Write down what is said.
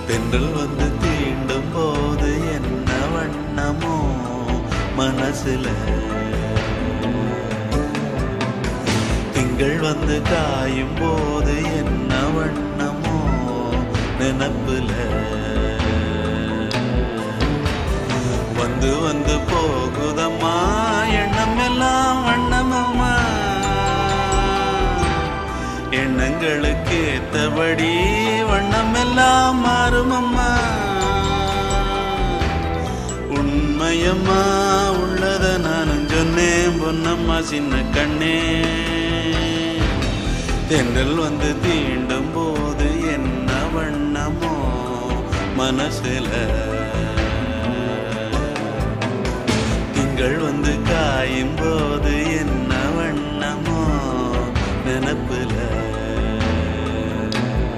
தென்றல் வந்து தீண்டும் போது என்ன வண்ணமோ மனசுல, திங்கள் வந்து காயும் போது என்ன வண்ணமோ நினப்புல, வந்து வந்து போகுதம்மா எண்ணம் எல்லாம் வண்ணமம்மா, எண்ணங்களுக்கு ஏத்தபடி வண்ணம் எல்லாம் மாறுமம்மா. உண்மையம்மா உள்ளத நானும் சொன்னேன் பொன்னம்மா சின்ன கண்ணே, தென்றல் வந்து தீண்டும் போது என்ன வண்ணமோ மனசுல, திங்கள் வந்து காயும் போது என்ன